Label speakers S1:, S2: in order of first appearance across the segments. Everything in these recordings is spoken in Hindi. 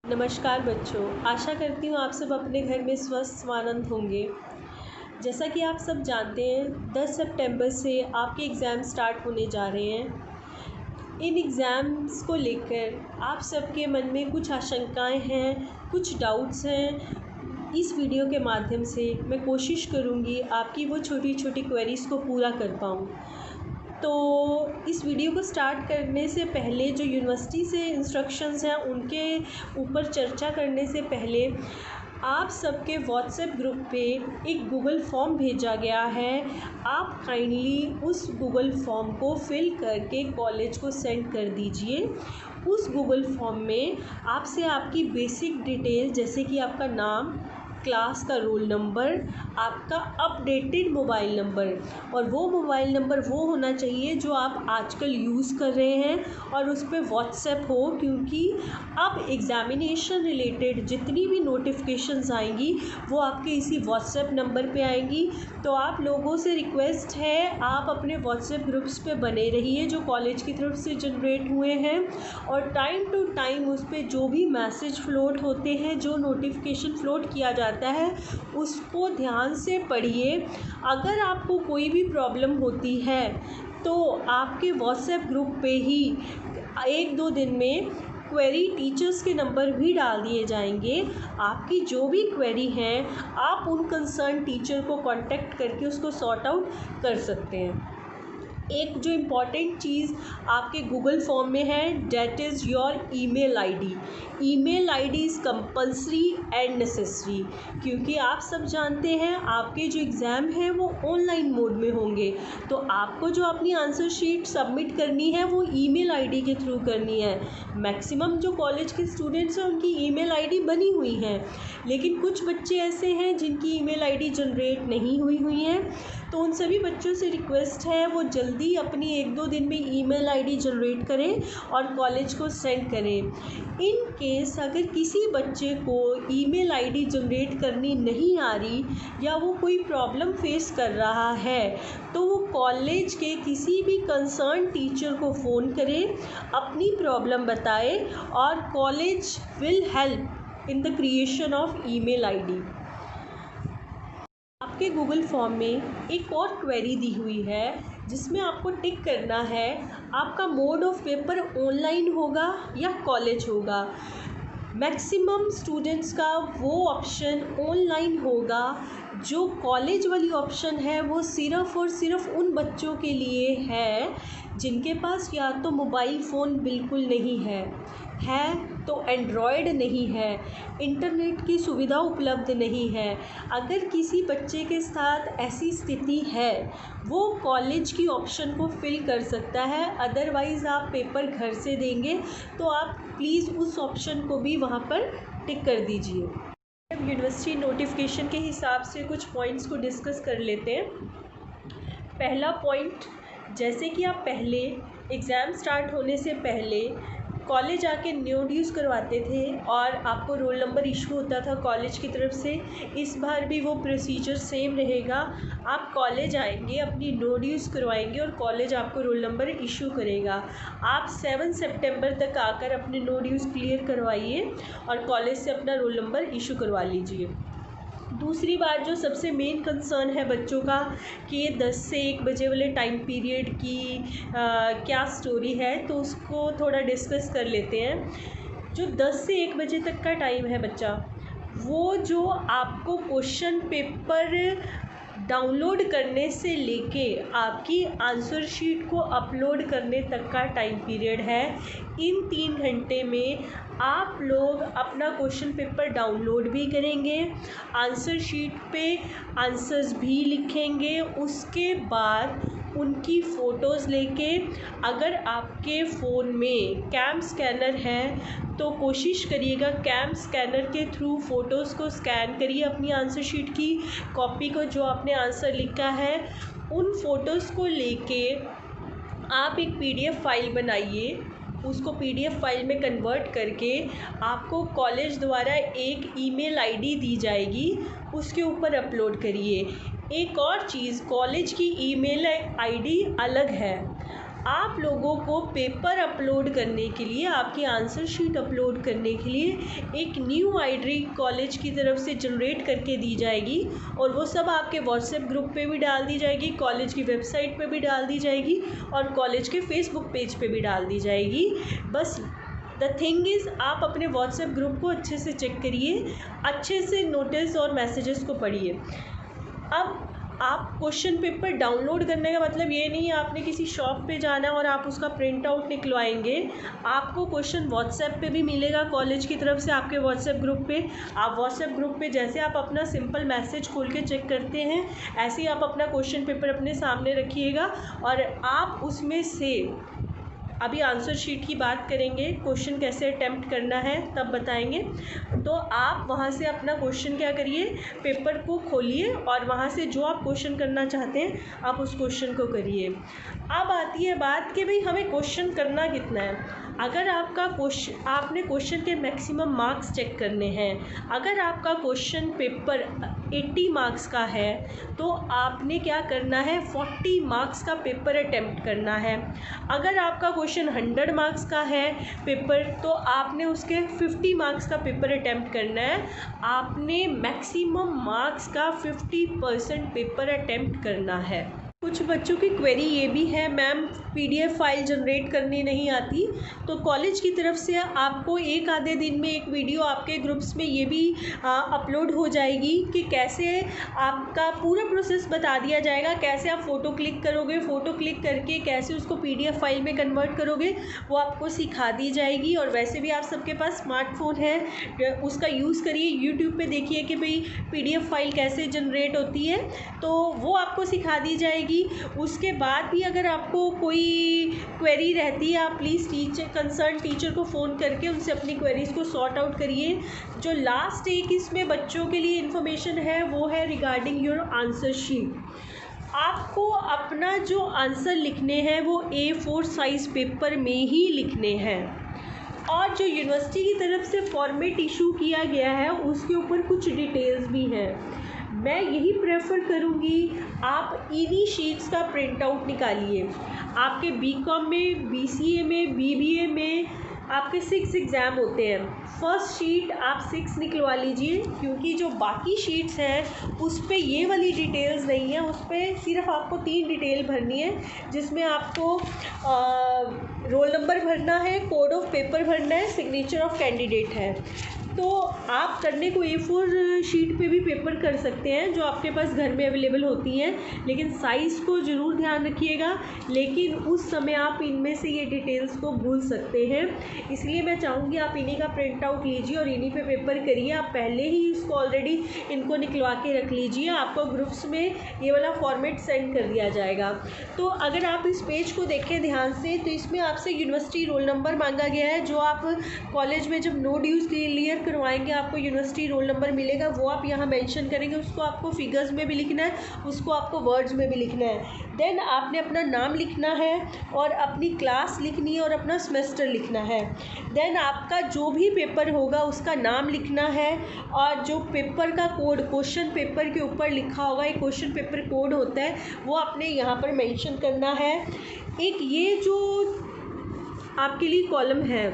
S1: नमस्कार बच्चों, आशा करती हूँ आप सब अपने घर में स्वस्थ स्वानंद होंगे। जैसा कि आप सब जानते हैं 10 सितंबर से आपके एग्ज़ाम स्टार्ट होने जा रहे हैं। इन एग्ज़ाम्स को लेकर आप सबके मन में कुछ आशंकाएं हैं, कुछ डाउट्स हैं। इस वीडियो के माध्यम से मैं कोशिश करूँगी आपकी वो छोटी छोटी क्वेरीज़ को पूरा कर पाऊँ। तो इस वीडियो को स्टार्ट करने से पहले जो यूनिवर्सिटी से इंस्ट्रक्शंस हैं उनके ऊपर चर्चा करने से पहले आप सबके व्हाट्सएप ग्रुप पे एक गूगल फॉर्म भेजा गया है। आप काइंडली उस गूगल फॉर्म को फिल करके कॉलेज को सेंड कर दीजिए। उस गूगल फॉर्म में आपसे आपकी बेसिक डिटेल जैसे कि आपका नाम, क्लास का रोल नंबर, आपका अपडेटेड मोबाइल नंबर, और वो मोबाइल नंबर वो होना चाहिए जो आप आजकल यूज़ कर रहे हैं और उस पर व्हाट्सएप हो, क्योंकि अब एग्ज़ामिनेशन रिलेटेड जितनी भी नोटिफिकेशंस आएंगी वो आपके इसी व्हाट्सएप नंबर पे आएंगी। तो आप लोगों से रिक्वेस्ट है, आप अपने व्हाट्सएप ग्रुप्स पे बने रहिए जो कॉलेज की तरफ से जनरेट हुए हैं, और टाइम टू टाइम उस पर जो भी मैसेज फ्लोट होते हैं, जो नोटिफिकेशन फ्लोट किया जाता है उसको ध्यान से पढ़िए। अगर आपको कोई भी प्रॉब्लम होती है तो आपके व्हाट्सएप ग्रुप पे ही 1-2 दिन में क्वेरी टीचर्स के नंबर भी डाल दिए जाएंगे। आपकी जो भी क्वेरी हैं आप उन कंसर्न टीचर को कांटेक्ट करके उसको सॉर्ट आउट कर सकते हैं। एक जो इम्पॉर्टेंट चीज़ आपके गूगल फॉर्म में है, that is your email ID. Email ID is compulsory and necessary, क्योंकि आप सब जानते हैं आपके जो एग्ज़ाम हैं वो ऑनलाइन मोड में होंगे। तो आपको जो अपनी आंसर शीट सबमिट करनी है वो ईमेल आईडी के थ्रू करनी है। मैक्सिमम जो कॉलेज के स्टूडेंट्स हैं उनकी ईमेल आईडी बनी हुई हैं, लेकिन कुछ बच्चे ऐसे हैं जिनकी ईमेल आईडी जनरेट नहीं हुई है। तो उन सभी बच्चों से रिक्वेस्ट है वो जल्दी अपनी 1-2 दिन में ईमेल आईडी जनरेट करें और कॉलेज को सेंड करें। इन केस अगर किसी बच्चे को ईमेल आईडी जनरेट करनी नहीं आ रही या वो कोई प्रॉब्लम फेस कर रहा है तो वो कॉलेज के किसी भी कंसर्न टीचर को फ़ोन करें, अपनी प्रॉब्लम बताए, और college will help in the creation of email ID. आपके गूगल फॉर्म में एक और क्वेरी दी हुई है जिसमें आपको टिक करना है आपका मोड ऑफ पेपर ऑनलाइन होगा या कॉलेज होगा। मैक्सिमम स्टूडेंट्स का वो ऑप्शन ऑनलाइन होगा। जो कॉलेज वाली ऑप्शन है वो सिर्फ़ और सिर्फ उन बच्चों के लिए है जिनके पास या तो मोबाइल फ़ोन बिल्कुल नहीं है तो एंड्रॉयड नहीं है, इंटरनेट की सुविधा उपलब्ध नहीं है। अगर किसी बच्चे के साथ ऐसी स्थिति है वो कॉलेज की ऑप्शन को फिल कर सकता है, अदरवाइज़ आप पेपर घर से देंगे तो आप प्लीज़ उस ऑप्शन को भी वहाँ पर टिक कर दीजिए। अब यूनिवर्सिटी नोटिफिकेशन के हिसाब से कुछ पॉइंट्स को डिस्कस कर लेते हैं। पहला पॉइंट, जैसे कि आप पहले एग्ज़ाम स्टार्ट होने से पहले कॉलेज आके न्यू ड्यूज़ करवाते थे और आपको रोल नंबर इशू होता था कॉलेज की तरफ से, इस बार भी वो प्रोसीजर सेम रहेगा। आप कॉलेज आएंगे, अपनी नो ड्यूज़ करवाएंगे और कॉलेज आपको रोल नंबर इशू करेगा। आप 7 सितंबर तक आकर अपने नो ड्यूज़ क्लियर करवाइए और कॉलेज से अपना रोल नंबर इशू करवा लीजिए। दूसरी बात जो सबसे मेन कंसर्न है बच्चों का कि ये 10 से 1 बजे वाले टाइम पीरियड की क्या स्टोरी है, तो उसको थोड़ा डिस्कस कर लेते हैं। जो 10 से 1 बजे तक का टाइम है बच्चा, वो जो आपको क्वेश्चन पेपर डाउनलोड करने से लेके आपकी आंसर शीट को अपलोड करने तक का टाइम पीरियड है। इन 3 घंटे में आप लोग अपना क्वेश्चन पेपर डाउनलोड भी करेंगे, आंसर शीट पे आंसर्स भी लिखेंगे, उसके बाद उनकी फ़ोटोज़ लेके, अगर आपके फ़ोन में कैम स्कैनर है तो कोशिश करिएगा कैम स्कैनर के थ्रू फ़ोटोज़ को स्कैन करिए अपनी आंसर शीट की कॉपी को, जो आपने आंसर लिखा है उन फ़ोटोज़ को लेके आप एक PDF फाइल बनाइए। उसको PDF फाइल में कन्वर्ट करके आपको कॉलेज द्वारा एक ईमेल आईडी दी जाएगी, उसके ऊपर अपलोड करिए। एक और चीज़, कॉलेज की ईमेल आईडी अलग है, आप लोगों को पेपर अपलोड करने के लिए, आपकी आंसर शीट अपलोड करने के लिए एक न्यू आईडी कॉलेज की तरफ से जनरेट करके दी जाएगी और वो सब आपके व्हाट्सएप ग्रुप पे भी डाल दी जाएगी, कॉलेज की वेबसाइट पे भी डाल दी जाएगी और कॉलेज के फेसबुक पेज पे भी डाल दी जाएगी। बस द थिंग इज़, आप अपने व्हाट्सएप ग्रुप को अच्छे से चेक करिए, अच्छे से नोटिस और मैसेजेस को पढ़िए। अब आप क्वेश्चन पेपर डाउनलोड करने का मतलब ये नहीं है आपने किसी शॉप पे जाना और आप उसका प्रिंट आउट निकलवाएंगे। आपको क्वेश्चन व्हाट्सएप पे भी मिलेगा कॉलेज की तरफ से, आपके व्हाट्सएप ग्रुप पे। आप व्हाट्सएप ग्रुप पे जैसे आप अपना सिंपल मैसेज खोल के चेक करते हैं, ऐसे ही आप अपना क्वेश्चन पेपर अपने सामने रखिएगा और आप उसमें से, अभी आंसर शीट की बात करेंगे, क्वेश्चन कैसे अटेम्प्ट करना है तब बताएंगे। तो आप वहाँ से अपना क्वेश्चन क्या करिए, पेपर को खोलिए और वहाँ से जो आप क्वेश्चन करना चाहते हैं आप उस क्वेश्चन को करिए। अब आती है बात कि भाई हमें क्वेश्चन करना कितना है। अगर आपका क्वेश्चन, आपने क्वेश्चन के मैक्सिमम मार्क्स चेक करने हैं। अगर आपका क्वेश्चन पेपर 80 मार्क्स का है तो आपने क्या करना है, 40 मार्क्स का पेपर अटेम्प्ट करना है। अगर आपका क्वेश्चन 100 मार्क्स का है पेपर, तो आपने उसके 50 मार्क्स का पेपर अटेम्प्ट करना है। आपने मैक्सिमम मार्क्स का 50% पेपर अटेम्प्ट करना है। कुछ बच्चों की क्वेरी ये भी है, मैम पीडीएफ फाइल जनरेट करनी नहीं आती। तो कॉलेज की तरफ से आपको एक आधे दिन में एक वीडियो आपके ग्रुप्स में ये भी अपलोड हो जाएगी कि कैसे आपका पूरा प्रोसेस बता दिया जाएगा, कैसे आप फ़ोटो क्लिक करोगे, फ़ोटो क्लिक करके कैसे उसको पीडीएफ फाइल में कन्वर्ट करोगे, वो आपको सिखा दी जाएगी। और वैसे भी आप सबके पास स्मार्टफोन है, उसका यूज़ करिए, यूट्यूब पे देखिए कि भाई पीडीएफ फाइल कैसे जनरेट होती है, तो वो आपको सिखा दी जाएगी। उसके बाद भी अगर आपको कोई क्वेरी रहती है, आप प्लीज़ कंसर्न टीचर को फ़ोन करके उनसे अपनी क्वेरीज़ को सॉर्ट आउट करिए। जो लास्ट एक इसमें बच्चों के लिए इन्फॉर्मेशन है वो है रिगार्डिंग योर आंसर शीट। आपको अपना जो आंसर लिखने हैं वो A4 साइज़ पेपर में ही लिखने हैं और जो यूनिवर्सिटी की तरफ से फॉर्मेट इशू किया गया है उसके ऊपर कुछ डिटेल्स भी हैं। मैं यही प्रेफर करूँगी आप इन्हीं शीट्स का प्रिंट आउट निकालिए। आपके बीकॉम में, बीसीए में, बीबीए में आपके 6 एग्ज़ाम होते हैं। फर्स्ट शीट आप 6 निकलवा लीजिए, क्योंकि जो बाकी शीट्स हैं उस पे ये वाली डिटेल्स नहीं है, उस पे सिर्फ आपको 3 डिटेल भरनी है, जिसमें आपको रोल नंबर भरना है, कोड ऑफ पेपर भरना है, सिग्नेचर ऑफ कैंडिडेट है। तो आप करने को A4 शीट पे भी पेपर कर सकते हैं जो आपके पास घर में अवेलेबल होती हैं, लेकिन साइज़ को ज़रूर ध्यान रखिएगा। लेकिन उस समय आप इनमें से ये डिटेल्स को भूल सकते हैं, इसलिए मैं चाहूँगी आप इन्हीं का प्रिंट आउट लीजिए और इन्हीं पे पेपर करिए। आप पहले ही इसको ऑलरेडी इनको निकलवा के रख लीजिए, आपको ग्रुप्स में ये वाला फॉर्मेट सेंड कर दिया जाएगा। तो अगर आप इस पेज को देखें ध्यान से तो इसमें आपसे यूनिवर्सिटी रोल नंबर मांगा गया है। जो आप कॉलेज में जब नो ड्यूज़ क्लियर करवाएंगे आपको यूनिवर्सिटी रोल नंबर मिलेगा, वो आप यहाँ मेंशन करेंगे। उसको आपको फिगर्स में भी लिखना है, उसको आपको वर्ड्स में भी लिखना है। देन आपने अपना नाम लिखना है और अपनी क्लास लिखनी है और अपना सेमेस्टर लिखना है। देन आपका जो भी पेपर होगा उसका नाम लिखना है और जो पेपर का कोड क्वेश्चन पेपर के ऊपर लिखा होगा, एक क्वेश्चन पेपर कोड होता है, वो आपने यहाँ पर मेंशन करना है। एक ये जो आपके लिए कॉलम है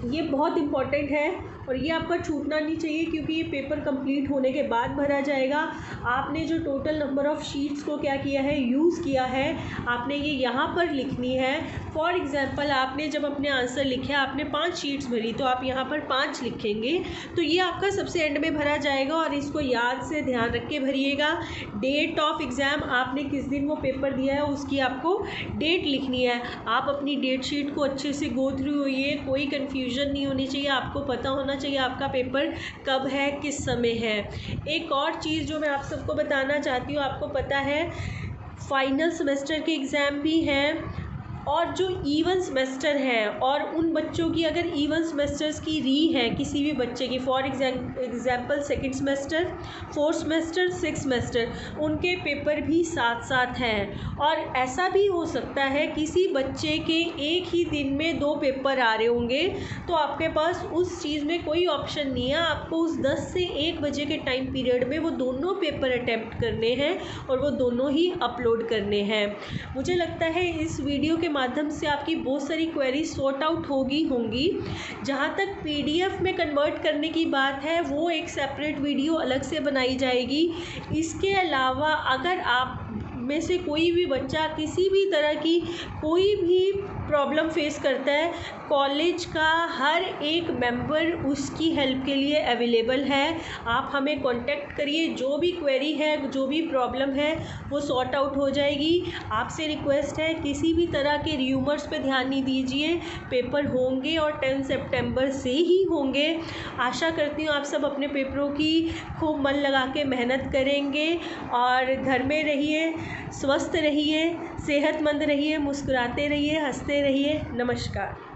S1: ये बहुत इम्पॉर्टेंट है और ये आपका छूटना नहीं चाहिए, क्योंकि ये पेपर कंप्लीट होने के बाद भरा जाएगा। आपने जो टोटल नंबर ऑफ़ शीट्स को क्या किया है, यूज़ किया है, आपने ये यहाँ पर लिखनी है। फॉर एग्ज़ाम्पल आपने जब अपने आंसर लिखे, आपने 5 शीट्स भरी, तो आप यहाँ पर 5 लिखेंगे। तो ये आपका सबसे एंड में भरा जाएगा और इसको याद से ध्यान रख के भरिएगा। डेट ऑफ एग्ज़ाम, आपने किस दिन वो पेपर दिया है उसकी आपको डेट लिखनी है। आप अपनी डेट शीट को अच्छे से गो थ्रू होइए, कोई कन्फ्यूजन नहीं होनी चाहिए, आपको पता होना चाहिए आपका पेपर कब है, किस समय है। एक और चीज़ जो मैं आप सबको बताना चाहती हूँ, आपको पता है फाइनल सेमेस्टर के एग्ज़ाम भी हैं और जो इवन सेमेस्टर है, और उन बच्चों की अगर इवन सेमेस्टर्स की री है किसी भी बच्चे की, for example 2nd semester, 4th semester, 6th semester, उनके पेपर भी साथ साथ हैं। और ऐसा भी हो सकता है किसी बच्चे के एक ही दिन में 2 पेपर आ रहे होंगे, तो आपके पास उस चीज़ में कोई ऑप्शन नहीं है, आपको उस 10 से 1 बजे के टाइम पीरियड में वो दोनों पेपर अटैम्प्ट करने हैं और वो दोनों ही अपलोड करने हैं। मुझे लगता है इस वीडियो के माध्यम से आपकी बहुत सारी क्वेरी सॉर्ट आउट होंगी। जहाँ तक PDF में कन्वर्ट करने की बात है, वो एक सेपरेट वीडियो अलग से बनाई जाएगी। इसके अलावा अगर आप में से कोई भी बच्चा किसी भी तरह की कोई भी प्रॉब्लम फेस करता है, कॉलेज का हर एक मेंबर उसकी हेल्प के लिए अवेलेबल है। आप हमें कांटेक्ट करिए, जो भी क्वेरी है, जो भी प्रॉब्लम है, वो सॉर्ट आउट हो जाएगी। आपसे रिक्वेस्ट है, किसी भी तरह के र्यूमर्स पे ध्यान नहीं दीजिए। पेपर होंगे और 10 सितंबर से ही होंगे। आशा करती हूँ आप सब अपने पेपरों की खूब मन लगा के मेहनत करेंगे और घर में रहिए, स्वस्थ रहिए, सेहतमंद रहिए, मुस्कुराते रहिए, हंसते रहिए। नमस्कार।